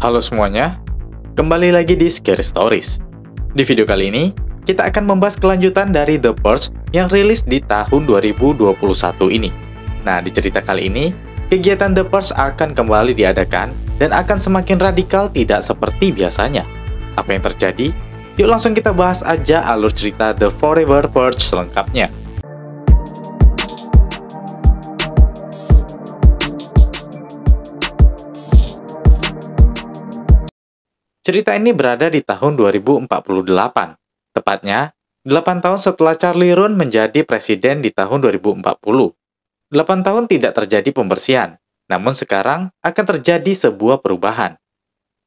Halo semuanya, kembali lagi di Scary Stories. Di video kali ini, kita akan membahas kelanjutan dari The Purge yang rilis di tahun 2021 ini. Nah, di cerita kali ini, kegiatan The Purge akan kembali diadakan dan akan semakin radikal tidak seperti biasanya. Apa yang terjadi? Yuk langsung kita bahas aja alur cerita The Forever Purge selengkapnya. Cerita ini berada di tahun 2048, tepatnya 8 tahun setelah Charlie Roon menjadi presiden di tahun 2040. 8 tahun tidak terjadi pembersihan, namun sekarang akan terjadi sebuah perubahan.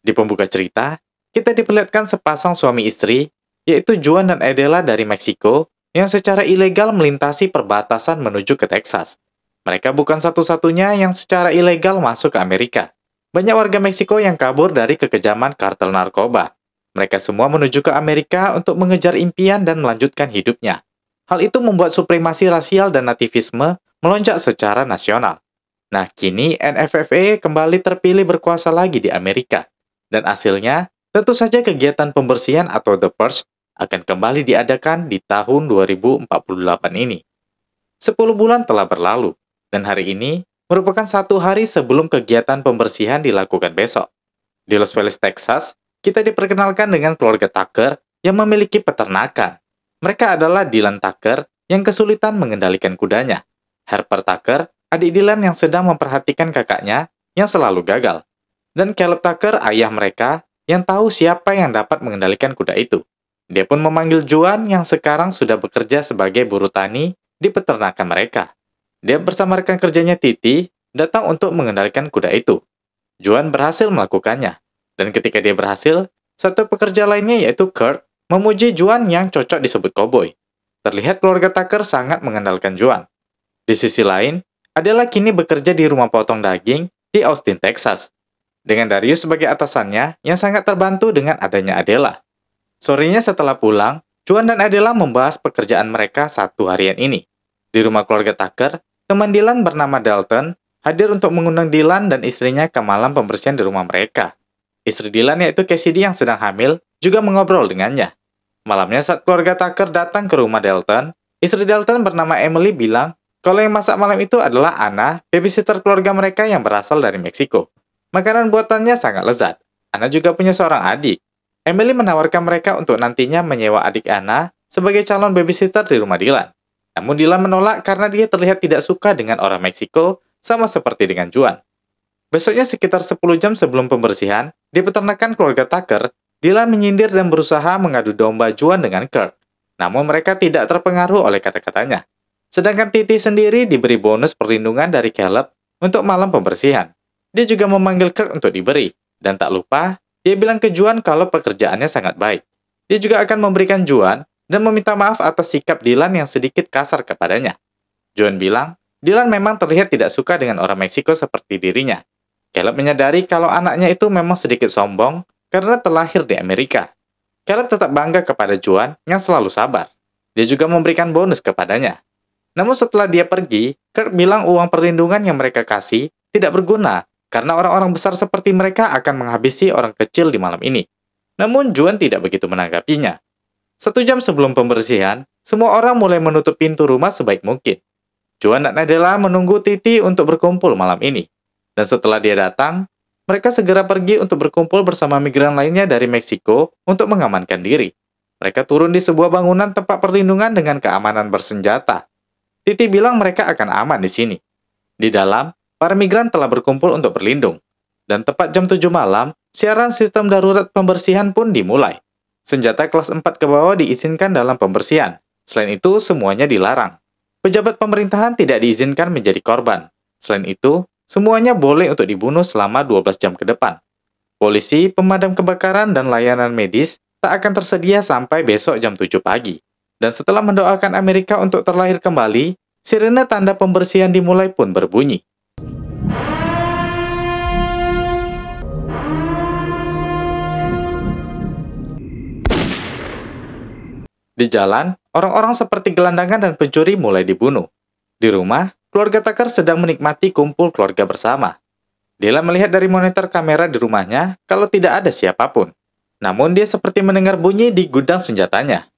Di pembuka cerita, kita diperlihatkan sepasang suami istri, yaitu Juan dan Adela dari Meksiko, yang secara ilegal melintasi perbatasan menuju ke Texas. Mereka bukan satu-satunya yang secara ilegal masuk ke Amerika. Banyak warga Meksiko yang kabur dari kekejaman kartel narkoba. Mereka semua menuju ke Amerika untuk mengejar impian dan melanjutkan hidupnya. Hal itu membuat supremasi rasial dan nativisme melonjak secara nasional. Nah, kini NFFA kembali terpilih berkuasa lagi di Amerika. Dan hasilnya, tentu saja kegiatan pembersihan atau The Purge akan kembali diadakan di tahun 2048 ini. 10 bulan telah berlalu, dan hari ini merupakan satu hari sebelum kegiatan pembersihan dilakukan besok. Di Los Feliz, Texas, kita diperkenalkan dengan keluarga Tucker yang memiliki peternakan. Mereka adalah Dylan Tucker yang kesulitan mengendalikan kudanya, Harper Tucker, adik Dylan yang sedang memperhatikan kakaknya yang selalu gagal, dan Caleb Tucker, ayah mereka, yang tahu siapa yang dapat mengendalikan kuda itu. Dia pun memanggil Juan yang sekarang sudah bekerja sebagai buruh tani di peternakan mereka. Dia bersama rekan kerjanya Titi datang untuk mengendalikan kuda itu. Juan berhasil melakukannya. Dan ketika dia berhasil, satu pekerja lainnya yaitu Kurt memuji Juan yang cocok disebut koboi. Terlihat keluarga Tucker sangat mengandalkan Juan. Di sisi lain, Adela kini bekerja di rumah potong daging di Austin, Texas. Dengan Darius sebagai atasannya yang sangat terbantu dengan adanya Adela. Sorenya setelah pulang, Juan dan Adela membahas pekerjaan mereka satu harian ini. Di rumah keluarga Tucker, teman Dylan bernama Dalton hadir untuk mengundang Dylan dan istrinya ke malam pembersihan di rumah mereka. Istri Dylan yaitu Cassidy yang sedang hamil juga mengobrol dengannya. Malamnya saat keluarga Tucker datang ke rumah Dalton, istri Dalton bernama Emily bilang kalau yang masak malam itu adalah Anna, babysitter keluarga mereka yang berasal dari Meksiko. Makanan buatannya sangat lezat. Anna juga punya seorang adik. Emily menawarkan mereka untuk nantinya menyewa adik Anna sebagai calon babysitter di rumah Dylan. Namun Dylan menolak karena dia terlihat tidak suka dengan orang Meksiko, sama seperti dengan Juan. Besoknya sekitar 10 jam sebelum pembersihan, di peternakan keluarga Tucker, Dylan menyindir dan berusaha mengadu domba Juan dengan Kurt. Namun mereka tidak terpengaruh oleh kata-katanya. Sedangkan Titi sendiri diberi bonus perlindungan dari Caleb untuk malam pembersihan. Dia juga memanggil Kurt untuk diberi. Dan tak lupa, dia bilang ke Juan kalau pekerjaannya sangat baik. Dia juga akan memberikan Juan dan meminta maaf atas sikap Dylan yang sedikit kasar kepadanya. Juan bilang, Dylan memang terlihat tidak suka dengan orang Meksiko seperti dirinya. Caleb menyadari kalau anaknya itu memang sedikit sombong karena terlahir di Amerika. Caleb tetap bangga kepada Juan yang selalu sabar. Dia juga memberikan bonus kepadanya. Namun setelah dia pergi, Kurt bilang uang perlindungan yang mereka kasih tidak berguna karena orang-orang besar seperti mereka akan menghabisi orang kecil di malam ini. Namun Juan tidak begitu menanggapinya. 1 jam sebelum pembersihan, semua orang mulai menutup pintu rumah sebaik mungkin. Juan dan Adela menunggu Titi untuk berkumpul malam ini. Dan setelah dia datang, mereka segera pergi untuk berkumpul bersama migran lainnya dari Meksiko untuk mengamankan diri. Mereka turun di sebuah bangunan tempat perlindungan dengan keamanan bersenjata. Titi bilang mereka akan aman di sini. Di dalam, para migran telah berkumpul untuk berlindung. Dan tepat jam 7 malam, siaran sistem darurat pembersihan pun dimulai. Senjata kelas 4 ke bawah diizinkan dalam pembersihan. Selain itu, semuanya dilarang. Pejabat pemerintahan tidak diizinkan menjadi korban. Selain itu, semuanya boleh untuk dibunuh selama 12 jam ke depan. Polisi, pemadam kebakaran, dan layanan medis tak akan tersedia sampai besok jam 7 pagi. Dan setelah mendoakan Amerika untuk terlahir kembali, sirene tanda pembersihan dimulai pun berbunyi. Di jalan, orang-orang seperti gelandangan dan pencuri mulai dibunuh. Di rumah, keluarga Tucker sedang menikmati kumpul keluarga bersama. Dylan melihat dari monitor kamera di rumahnya kalau tidak ada siapapun. Namun dia seperti mendengar bunyi di gudang senjatanya.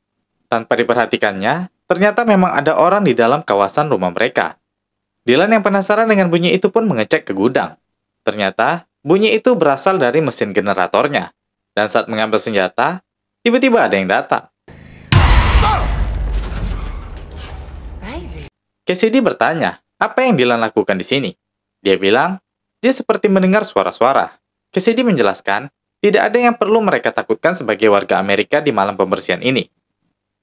Tanpa diperhatikannya, ternyata memang ada orang di dalam kawasan rumah mereka. Dylan yang penasaran dengan bunyi itu pun mengecek ke gudang. Ternyata, bunyi itu berasal dari mesin generatornya. Dan saat mengambil senjata, tiba-tiba ada yang datang. Cassidy bertanya, apa yang Dylan lakukan di sini? Dia bilang, dia seperti mendengar suara-suara. Cassidy menjelaskan, tidak ada yang perlu mereka takutkan sebagai warga Amerika di malam pembersihan ini.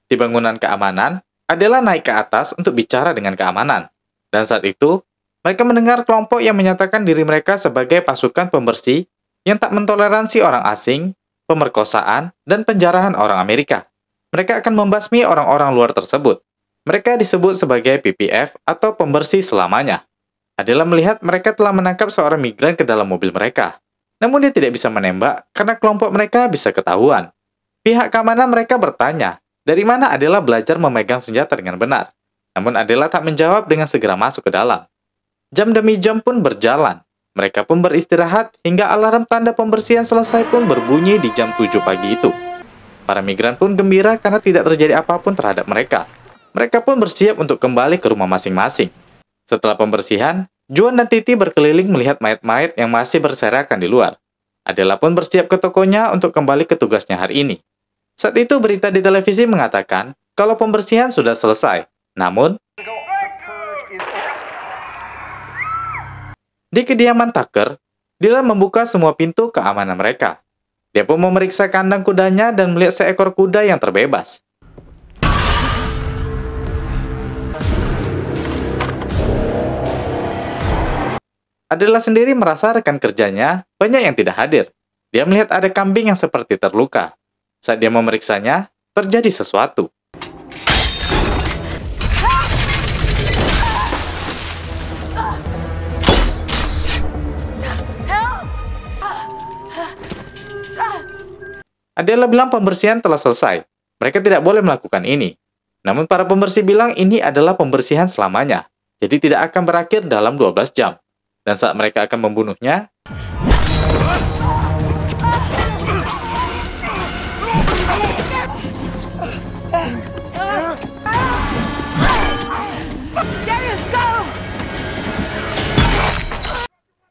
Di bangunan keamanan, Adela naik ke atas untuk bicara dengan keamanan. Dan saat itu, mereka mendengar kelompok yang menyatakan diri mereka sebagai pasukan pembersih yang tak mentoleransi orang asing, pemerkosaan, dan penjarahan orang Amerika. Mereka akan membasmi orang-orang luar tersebut. Mereka disebut sebagai PPF atau pembersih selamanya. Adela melihat mereka telah menangkap seorang migran ke dalam mobil mereka. Namun dia tidak bisa menembak karena kelompok mereka bisa ketahuan. Pihak keamanan mereka bertanya, dari mana Adela belajar memegang senjata dengan benar. Namun Adela tak menjawab dengan segera masuk ke dalam. Jam demi jam pun berjalan. Mereka pun beristirahat hingga alarm tanda pembersihan selesai pun berbunyi di jam 7 pagi itu. Para migran pun gembira karena tidak terjadi apapun terhadap mereka. Mereka pun bersiap untuk kembali ke rumah masing-masing. Setelah pembersihan, Juan dan Titi berkeliling melihat mayat-mayat yang masih berserakan di luar. Adela pun bersiap ke tokonya untuk kembali ke tugasnya hari ini. Saat itu berita di televisi mengatakan kalau pembersihan sudah selesai. Namun, di kediaman Tucker, Dylan membuka semua pintu keamanan mereka. Dia pun memeriksa kandang kudanya dan melihat seekor kuda yang terbebas. Adela sendiri merasa rekan kerjanya banyak yang tidak hadir. Dia melihat ada kambing yang seperti terluka. Saat dia memeriksanya, terjadi sesuatu. Adela bilang pembersihan telah selesai. Mereka tidak boleh melakukan ini. Namun para pembersih bilang ini adalah pembersihan selamanya. Jadi tidak akan berakhir dalam 12 jam. Dan saat mereka akan membunuhnya,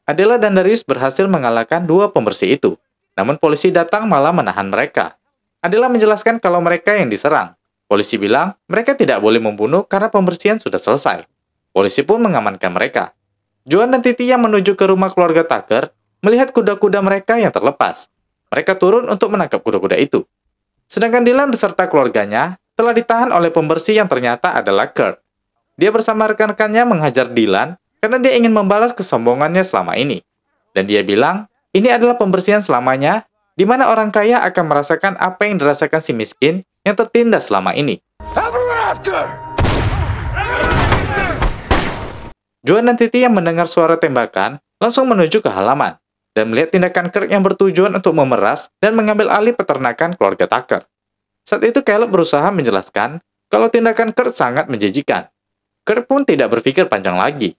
Adela dan Darius berhasil mengalahkan dua pembersih itu. Namun polisi datang malah menahan mereka. Adela menjelaskan kalau mereka yang diserang. Polisi bilang mereka tidak boleh membunuh karena pembersihan sudah selesai. Polisi pun mengamankan mereka. Juan dan Titi yang menuju ke rumah keluarga Tucker melihat kuda-kuda mereka yang terlepas. Mereka turun untuk menangkap kuda-kuda itu. Sedangkan Dylan beserta keluarganya telah ditahan oleh pembersih yang ternyata adalah Kurt. Dia bersama rekan-rekannya menghajar Dylan karena dia ingin membalas kesombongannya selama ini. Dan dia bilang, ini adalah pembersihan selamanya, di mana orang kaya akan merasakan apa yang dirasakan si miskin yang tertindas selama ini. Juan dan Titi yang mendengar suara tembakan langsung menuju ke halaman dan melihat tindakan Kurt yang bertujuan untuk memeras dan mengambil alih peternakan keluarga Tucker. Saat itu Caleb berusaha menjelaskan kalau tindakan Kurt sangat menjijikan. Kurt pun tidak berpikir panjang lagi.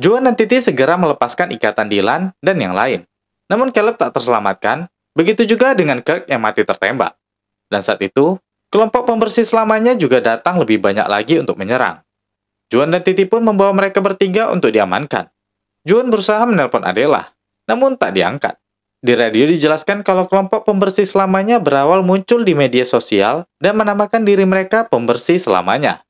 Juan dan Titi segera melepaskan ikatan Dylan dan yang lain. Namun Caleb tak terselamatkan, begitu juga dengan Kirk yang mati tertembak. Dan saat itu, kelompok pembersih selamanya juga datang lebih banyak lagi untuk menyerang. Juan dan Titi pun membawa mereka bertiga untuk diamankan. Juan berusaha menelpon Adela, namun tak diangkat. Di radio dijelaskan kalau kelompok pembersih selamanya berawal muncul di media sosial dan menamakan diri mereka pembersih selamanya.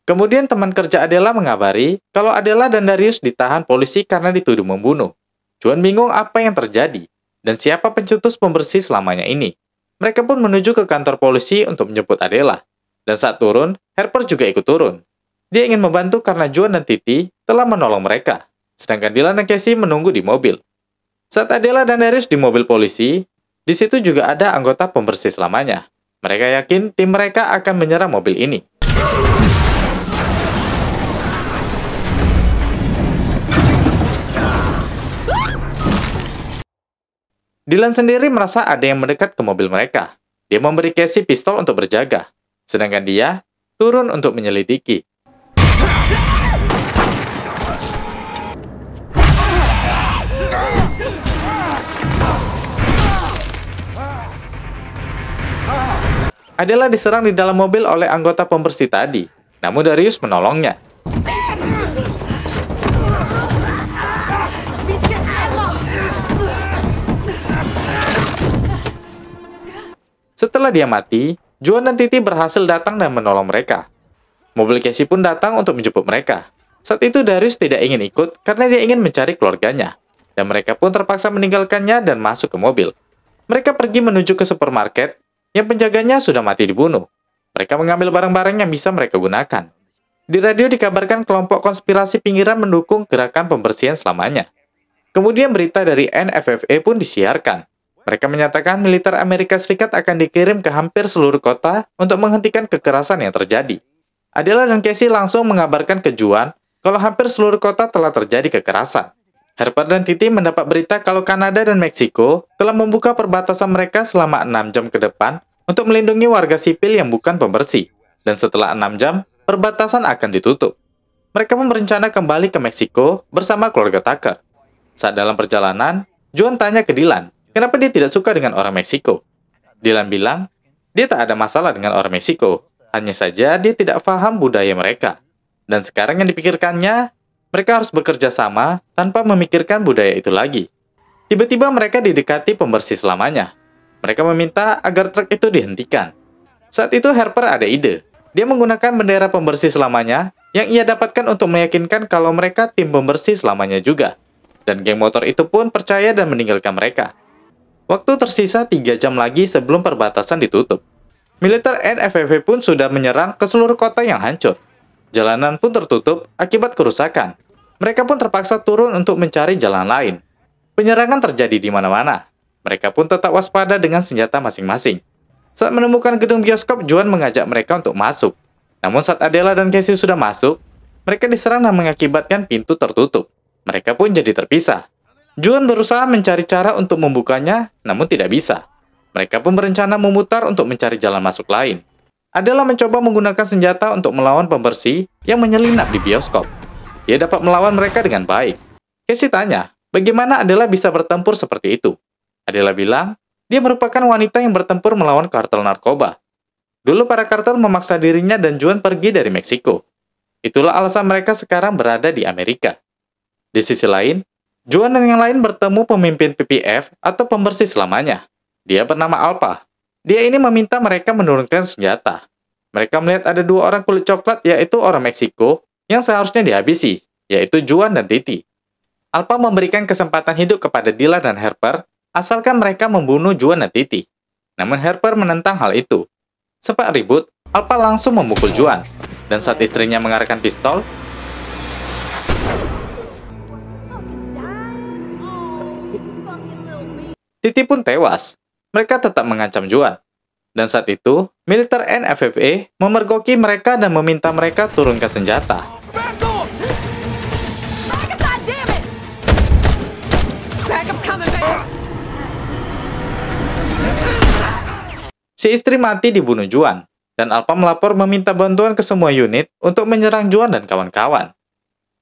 Kemudian teman kerja Adela mengabari kalau Adela dan Darius ditahan polisi karena dituduh membunuh. Juan bingung apa yang terjadi dan siapa pencetus pembersih selamanya ini. Mereka pun menuju ke kantor polisi untuk menjemput Adela. Dan saat turun, Harper juga ikut turun. Dia ingin membantu karena Juan dan Titi telah menolong mereka. Sedangkan Dylan dan Casey menunggu di mobil. Saat Adela dan Darius di mobil polisi, di situ juga ada anggota pembersih selamanya. Mereka yakin tim mereka akan menyerang mobil ini. Dylan sendiri merasa ada yang mendekat ke mobil mereka. Dia memberi Casey pistol untuk berjaga, sedangkan dia turun untuk menyelidiki. Adela diserang di dalam mobil oleh anggota pembersih tadi, namun Darius menolongnya. Setelah dia mati, Juan dan Titi berhasil datang dan menolong mereka. Mobil Casey pun datang untuk menjemput mereka. Saat itu Darius tidak ingin ikut karena dia ingin mencari keluarganya, dan mereka pun terpaksa meninggalkannya dan masuk ke mobil. Mereka pergi menuju ke supermarket yang penjaganya sudah mati dibunuh. Mereka mengambil barang-barang yang bisa mereka gunakan. Di radio dikabarkan kelompok konspirasi pinggiran mendukung gerakan pembersihan selamanya. Kemudian berita dari NFFA pun disiarkan. Mereka menyatakan militer Amerika Serikat akan dikirim ke hampir seluruh kota untuk menghentikan kekerasan yang terjadi. Adela dan Casey langsung mengabarkan ke Juan kalau hampir seluruh kota telah terjadi kekerasan. Harper dan Titi mendapat berita kalau Kanada dan Meksiko telah membuka perbatasan mereka selama 6 jam ke depan untuk melindungi warga sipil yang bukan pembersih. Dan setelah 6 jam, perbatasan akan ditutup. Mereka pun berencana kembali ke Meksiko bersama keluarga Tucker. Saat dalam perjalanan, Juan tanya ke Dylan, kenapa dia tidak suka dengan orang Meksiko. Dylan bilang, dia tak ada masalah dengan orang Meksiko, hanya saja dia tidak paham budaya mereka. Dan sekarang yang dipikirkannya, mereka harus bekerja sama tanpa memikirkan budaya itu lagi. Tiba-tiba mereka didekati pembersih selamanya. Mereka meminta agar truk itu dihentikan. Saat itu Harper ada ide. Dia menggunakan bendera pembersih selamanya yang ia dapatkan untuk meyakinkan kalau mereka tim pembersih selamanya juga. Dan geng motor itu pun percaya dan meninggalkan mereka. Waktu tersisa 3 jam lagi sebelum perbatasan ditutup. Militer NFFA pun sudah menyerang ke seluruh kota yang hancur. Jalanan pun tertutup akibat kerusakan. Mereka pun terpaksa turun untuk mencari jalan lain. Penyerangan terjadi di mana-mana. Mereka pun tetap waspada dengan senjata masing-masing. Saat menemukan gedung bioskop, Juan mengajak mereka untuk masuk. Namun saat Adela dan Casey sudah masuk, mereka diserang dan mengakibatkan pintu tertutup. Mereka pun jadi terpisah. Juan berusaha mencari cara untuk membukanya, namun tidak bisa. Mereka pun berencana memutar untuk mencari jalan masuk lain. Adela mencoba menggunakan senjata untuk melawan pembersih yang menyelinap di bioskop. Dia dapat melawan mereka dengan baik. Casey tanya, bagaimana Adela bisa bertempur seperti itu? Adela bilang, dia merupakan wanita yang bertempur melawan kartel narkoba. Dulu para kartel memaksa dirinya dan Juan pergi dari Meksiko. Itulah alasan mereka sekarang berada di Amerika. Di sisi lain, Juan dan yang lain bertemu pemimpin PPF atau pembersih selamanya. Dia bernama Alpha. Dia ini meminta mereka menurunkan senjata. Mereka melihat ada 2 orang kulit coklat, yaitu orang Meksiko, yang seharusnya dihabisi, yaitu Juan dan Titi. Alpha memberikan kesempatan hidup kepada Dylan dan Harper, asalkan mereka membunuh Juan dan Titi. Namun Harper menentang hal itu. Sempat ribut, Alpha langsung memukul Juan, dan saat istrinya mengarahkan pistol, Titi pun tewas. Mereka tetap mengancam Juan. Dan saat itu, militer NFFA memergoki mereka dan meminta mereka turunkan senjata. Si istri mati dibunuh Juan, dan Alpha melapor meminta bantuan ke semua unit untuk menyerang Juan dan kawan-kawan.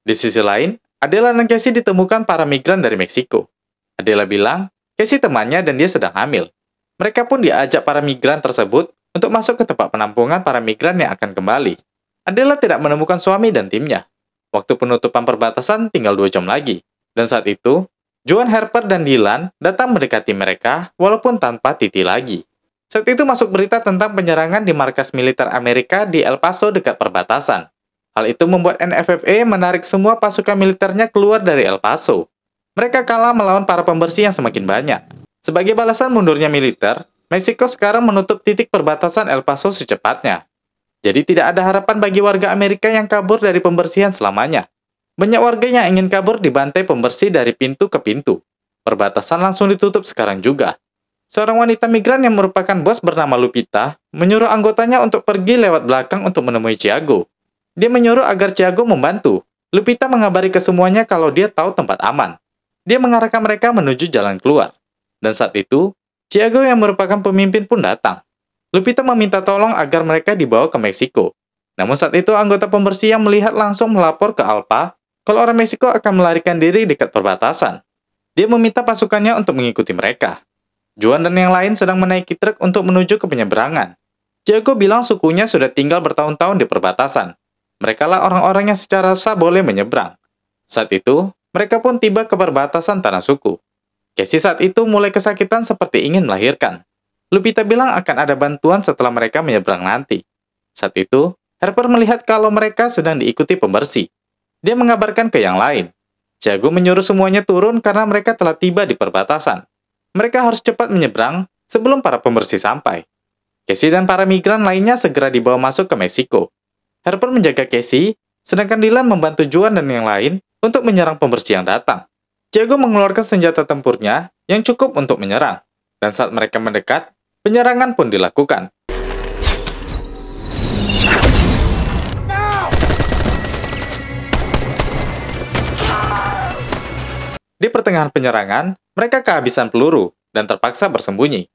Di sisi lain, Adela dan Casey ditemukan para migran dari Meksiko. Adela bilang, Casey temannya dan dia sedang hamil. Mereka pun diajak para migran tersebut untuk masuk ke tempat penampungan para migran yang akan kembali. Adela tidak menemukan suami dan timnya. Waktu penutupan perbatasan tinggal 2 jam lagi. Dan saat itu, Juan, Harper, dan Dylan datang mendekati mereka walaupun tanpa Titi lagi. Saat itu masuk berita tentang penyerangan di markas militer Amerika di El Paso dekat perbatasan. Hal itu membuat NFFA menarik semua pasukan militernya keluar dari El Paso. Mereka kalah melawan para pembersih yang semakin banyak. Sebagai balasan mundurnya militer, Meksiko sekarang menutup titik perbatasan El Paso secepatnya. Jadi tidak ada harapan bagi warga Amerika yang kabur dari pembersihan selamanya. Banyak warga yang ingin kabur dibantai pembersih dari pintu ke pintu. Perbatasan langsung ditutup sekarang juga. Seorang wanita migran yang merupakan bos bernama Lupita menyuruh anggotanya untuk pergi lewat belakang untuk menemui Thiago. Dia menyuruh agar Thiago membantu. Lupita mengabari ke semuanya kalau dia tahu tempat aman. Dia mengarahkan mereka menuju jalan keluar. Dan saat itu, Thiago yang merupakan pemimpin pun datang. Lupita meminta tolong agar mereka dibawa ke Meksiko. Namun saat itu anggota pembersih yang melihat langsung melapor ke Alpha kalau orang Meksiko akan melarikan diri dekat perbatasan. Dia meminta pasukannya untuk mengikuti mereka. Juan dan yang lain sedang menaiki truk untuk menuju ke penyeberangan. Tiago bilang sukunya sudah tinggal bertahun-tahun di perbatasan. Mereka lah orang-orang yang secara sah boleh menyeberang. Saat itu, mereka pun tiba ke perbatasan tanah suku. Casey saat itu mulai kesakitan seperti ingin melahirkan. Lupita bilang akan ada bantuan setelah mereka menyeberang nanti. Saat itu, Harper melihat kalau mereka sedang diikuti pembersih. Dia mengabarkan ke yang lain. Tiago menyuruh semuanya turun karena mereka telah tiba di perbatasan. Mereka harus cepat menyeberang sebelum para pembersih sampai. Casey dan para migran lainnya segera dibawa masuk ke Meksiko. Harper menjaga Casey, sedangkan Dylan membantu Juan dan yang lain untuk menyerang pembersih yang datang. Tiago mengeluarkan senjata tempurnya yang cukup untuk menyerang. Dan saat mereka mendekat, penyerangan pun dilakukan. Di pertengahan penyerangan, mereka kehabisan peluru dan terpaksa bersembunyi.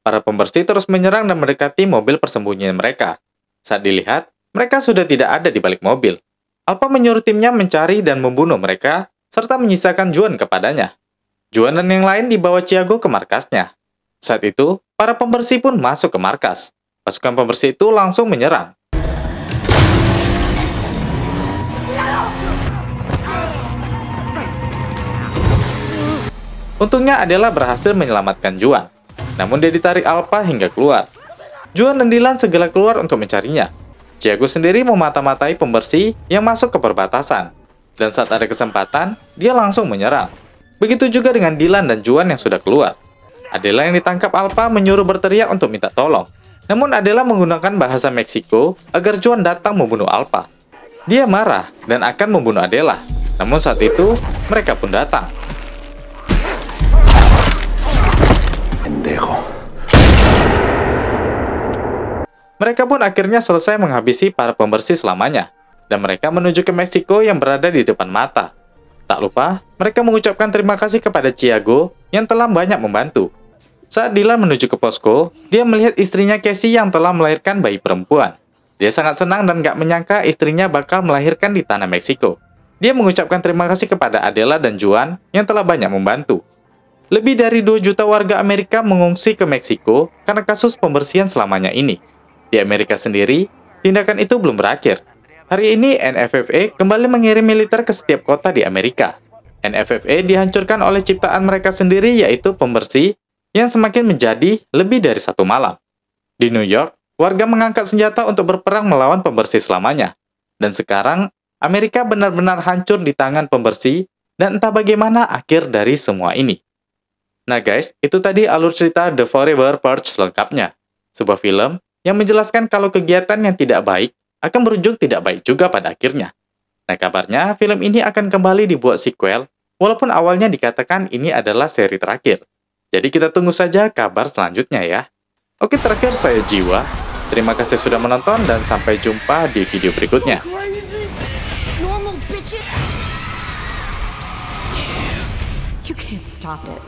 Para pembersih terus menyerang dan mendekati mobil persembunyian mereka. Saat dilihat, mereka sudah tidak ada di balik mobil. Alpha menyuruh timnya mencari dan membunuh mereka, serta menyisakan Juan kepadanya. Juan dan yang lain dibawa Tiago ke markasnya. Saat itu, para pembersih pun masuk ke markas. Pasukan pembersih itu langsung menyerang. Untungnya Adela berhasil menyelamatkan Juan. Namun dia ditarik Alpha hingga keluar. Juan dan Dylan segera keluar untuk mencarinya. Tiago sendiri memata-matai pembersih yang masuk ke perbatasan. Dan saat ada kesempatan, dia langsung menyerang. Begitu juga dengan Dylan dan Juan yang sudah keluar. Adela yang ditangkap Alpha menyuruh berteriak untuk minta tolong. Namun Adela menggunakan bahasa Meksiko agar Juan datang membunuh Alpha. Dia marah dan akan membunuh Adela. Namun saat itu, mereka pun datang. Mereka pun akhirnya selesai menghabisi para pembersih selamanya, dan mereka menuju ke Meksiko yang berada di depan mata. Tak lupa, mereka mengucapkan terima kasih kepada Tiago yang telah banyak membantu. Saat Dylan menuju ke posko, dia melihat istrinya Casey yang telah melahirkan bayi perempuan. Dia sangat senang dan gak menyangka istrinya bakal melahirkan di tanah Meksiko. Dia mengucapkan terima kasih kepada Adela dan Juan yang telah banyak membantu. Lebih dari 2 juta warga Amerika mengungsi ke Meksiko karena kasus pembersihan selamanya ini. Di Amerika sendiri, tindakan itu belum berakhir. Hari ini NFFA kembali mengirim militer ke setiap kota di Amerika. NFFA dihancurkan oleh ciptaan mereka sendiri, yaitu pembersih yang semakin menjadi lebih dari satu malam. Di New York, warga mengangkat senjata untuk berperang melawan pembersih selamanya. Dan sekarang, Amerika benar-benar hancur di tangan pembersih, dan entah bagaimana akhir dari semua ini. Nah guys, itu tadi alur cerita The Forever Purge lengkapnya. Sebuah film yang menjelaskan kalau kegiatan yang tidak baik akan berujung tidak baik juga pada akhirnya. Nah kabarnya film ini akan kembali dibuat sequel, walaupun awalnya dikatakan ini adalah seri terakhir. Jadi kita tunggu saja kabar selanjutnya ya. Oke, terakhir saya Jiwa. Terima kasih sudah menonton dan sampai jumpa di video berikutnya. You can't stop it.